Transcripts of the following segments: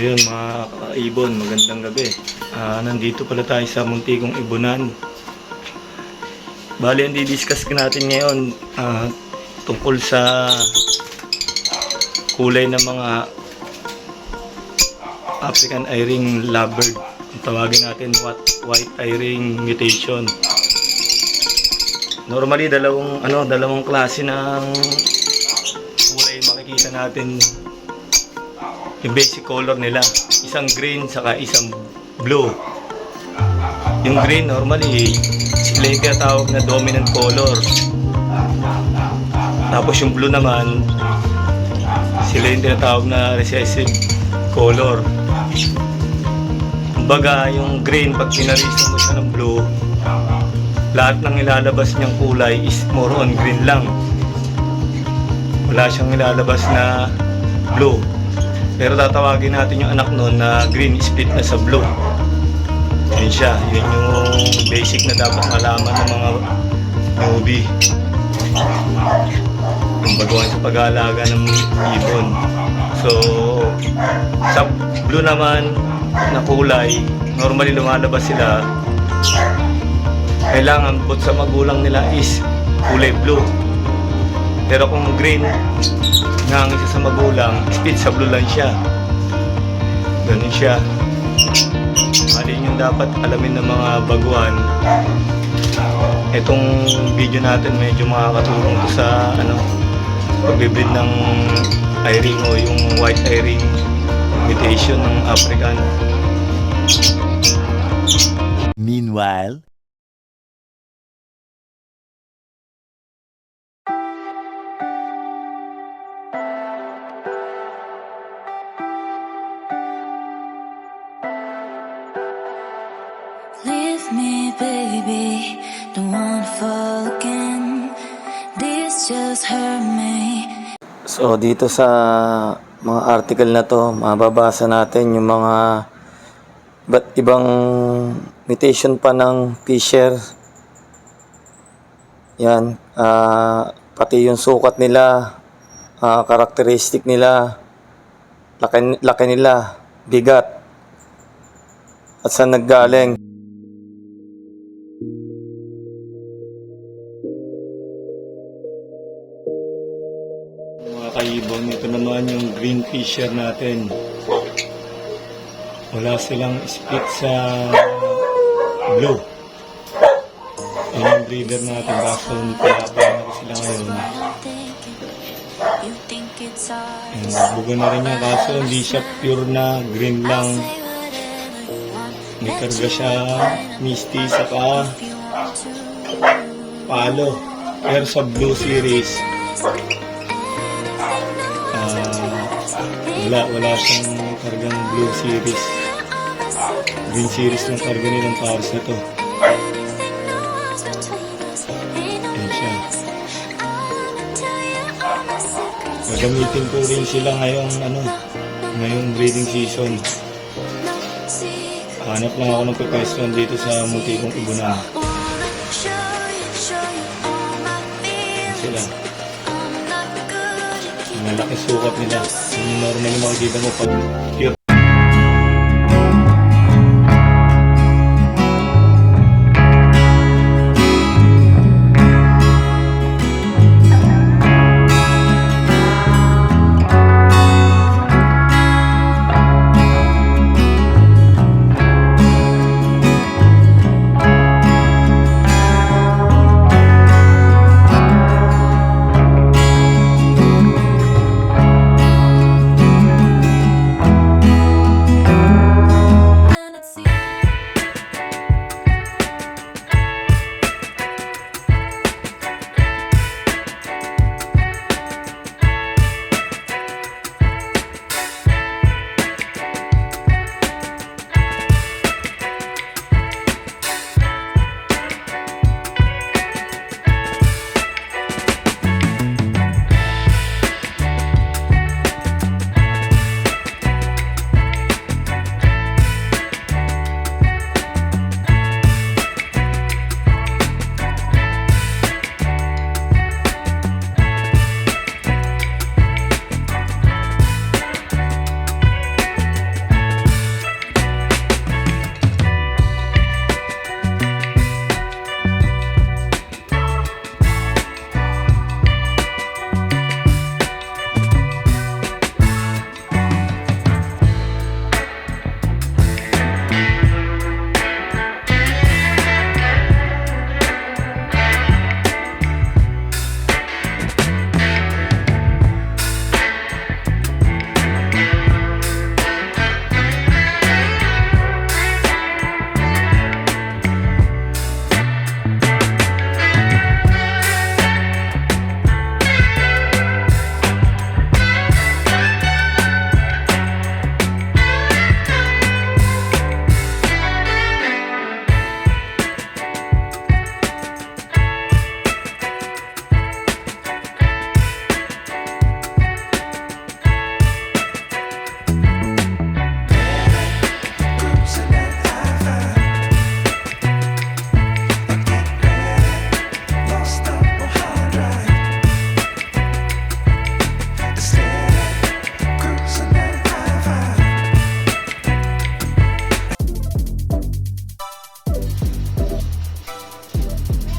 Ayun mga ibon, magandang gabi. Nandito pala tayo sa muntikong ibunan. Bali, ang di-discuss natin ngayon tungkol sa kulay ng mga African eye-ring lovebird. Ang tawagin natin white eye-ring mutation. Normally dalawang klase ng kulay makikita natin. Yung basic color nila, isang green saka isang blue. Yung green normally sila yung tinatawag na dominant color. Tapos yung blue naman sila yung tinatawag na recessive color. Kumbaga yung green, pag pinarisan mo siya ng blue, lahat ng ilalabas niyang kulay is more on green lang. Wala siyang ilalabas na blue. Pero tatawagin natin yung anak nun na green split na sa blue. Yun siya. Yun yung basic na dapat malaman ng mga newbie. Yung baguhan sa pag-aalaga ng ibon. So, sa blue naman na kulay, normally lumalabas sila. Kailangan bukod sa magulang nila is kulay blue. Pero kung green nga ang isa sa magulang, split sa blue lang siya. Ganun siya. Alin yung dapat alamin ng mga baguhan. Itong video natin medyo makakatulong to sa pagbibreed ng eye-ring o yung white eye-ring mutation ng African. Meanwhile, leave me, baby, don't wanna fall again. This just hurt me. So dito sa mga article na to, mababasa natin yung mga iba't ibang mutation pa ng Fisher. Yan, pati yung sukat nila, characteristic nila, laki nila, bigat, at saan naggaling. Mga kaibon, ito naman yung green Fisher natin. Wala silang split sa blue. Yan yung breeder natin. Kaso pinapain ako sila ngayon. Buga na rin yan. Kaso hindi siya pure na green lang. May karga siya misty saka palo. Pero sa blue series wala siyang kargang blue series. Green series ng karga nilang pares na to. Ayan siya. Gagamitin ko rin sila ngayong breeding season. Hanap lang ako ng question dito sa muntikong ibunan. Ayan sila. Malaki sukat nila. Yung normal yung makikita mo pag pure.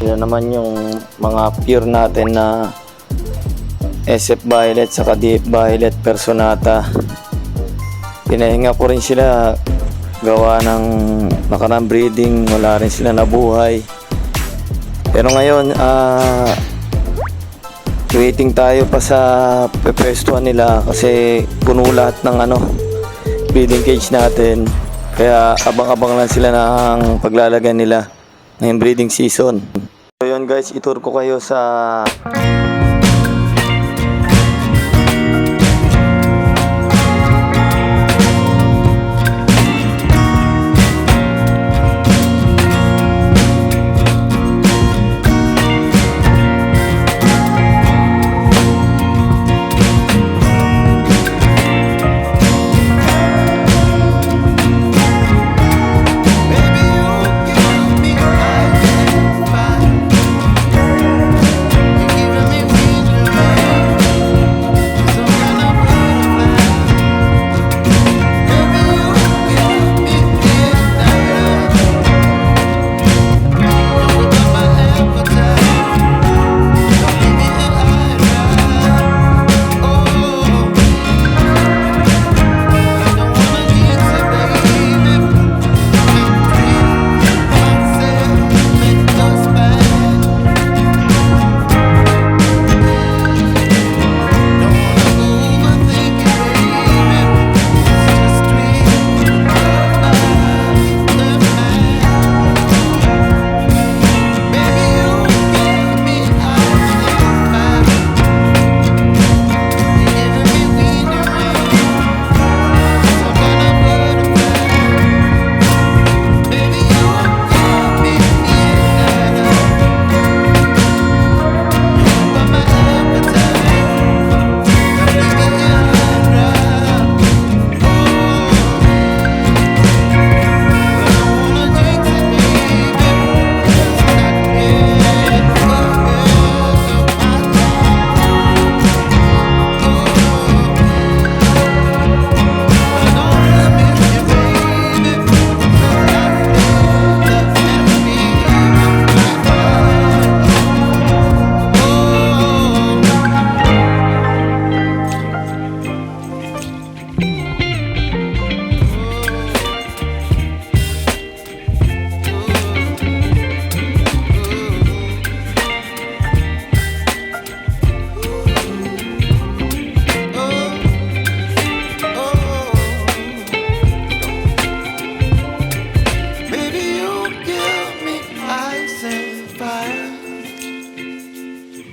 Yan naman yung mga pure natin na SF Violet saka DF Violet Personata. Pinahinga ko rin sila gawa ng nakarang breeding, wala rin sila nabuhay. Pero ngayon waiting tayo pa sa pepwestuhan nila kasi puno lahat ng breeding cage natin. Kaya abang-abang lang sila ng paglalagay nila ngayong breeding season. So yun guys, itur ko kayo sa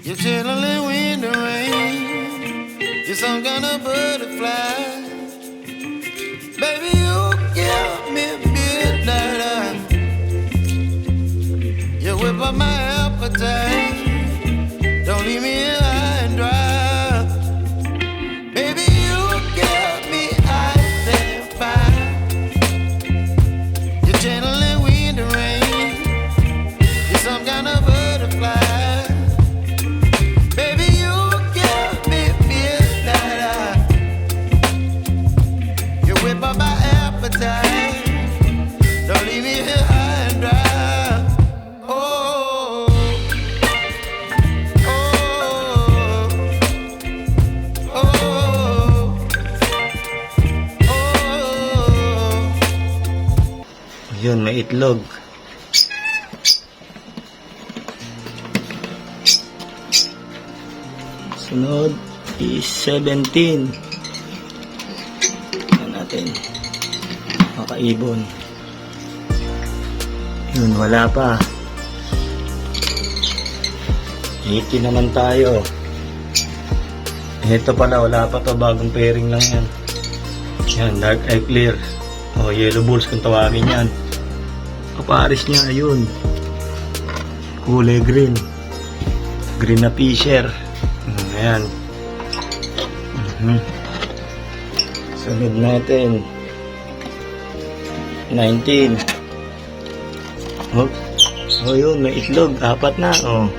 you're chilling in the rain. You're some kind of butterfly. Baby, you give me midnight. You whip up my appetite. Don't leave me here high and dry. Baby, you give me ice and fire. You're channeling wind and rain. You're some kind of butterfly. Baby, you give me midnight. You whip up my appetite. Don't leave me here high and dry. Oh, oh, oh, oh. Yun, may itlog. Sunod is 17. Tignan natin. Makaibon. Yun, wala pa. 80 naman tayo. Ito pala, wala pa to. Bagong pairing lang yan. Yan, dark eye clear. O, yellow bulls kung tawagin yan. Kaparis niya, ayun. Kulay green. Green na fisher. Ayan. Sunod natin. 19. Oh, oh yun, may itlog. 4 na, oh.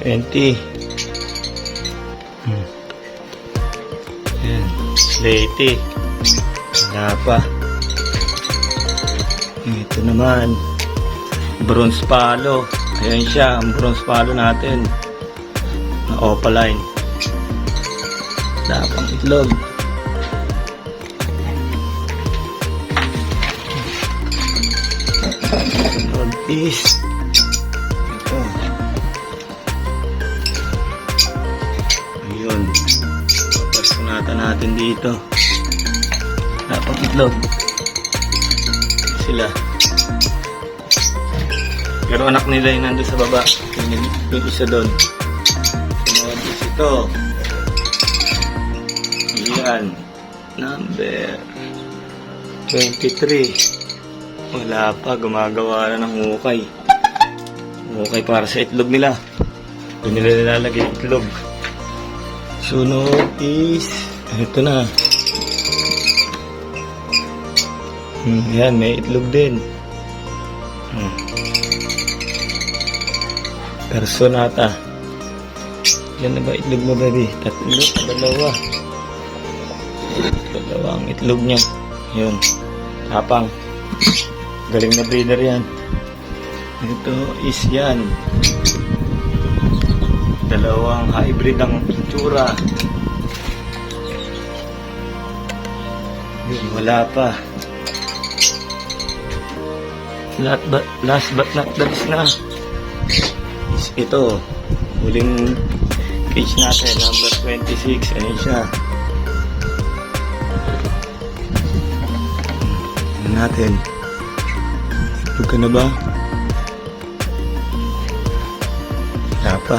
$20. Ayan. Slaty. Wala pa. Ito naman. Bronze palo. Ayan siya, ang bronze palo natin. Na opaline. Wala pang itlog. Sunod is ito. Ayun. Personata natin dito. Wala pang itlog. Sila. Pero anak nila yung nandun sa baba. Yung isa doon. Sunod is ito. Yan. Number 23. Wala pa. Gumagawa na ng hukay. Hukay para sa itlog nila. Doon nila nilalagay itlog. Sunod is ito na. Yan. May itlog din. Personata. Yan na ba itlog mo, baby? Tatlo, dalawa. Dalawa ang itlog niya. Yun. Tapang. Galing na breeder yan. Ito is yan. Dalawang hybrid ang itsura. Yun, wala pa. Last but not the least na. Ito, huling cage natin, number 26. Ayan siya. Ayan natin. Itlog ka na ba? Wala pa.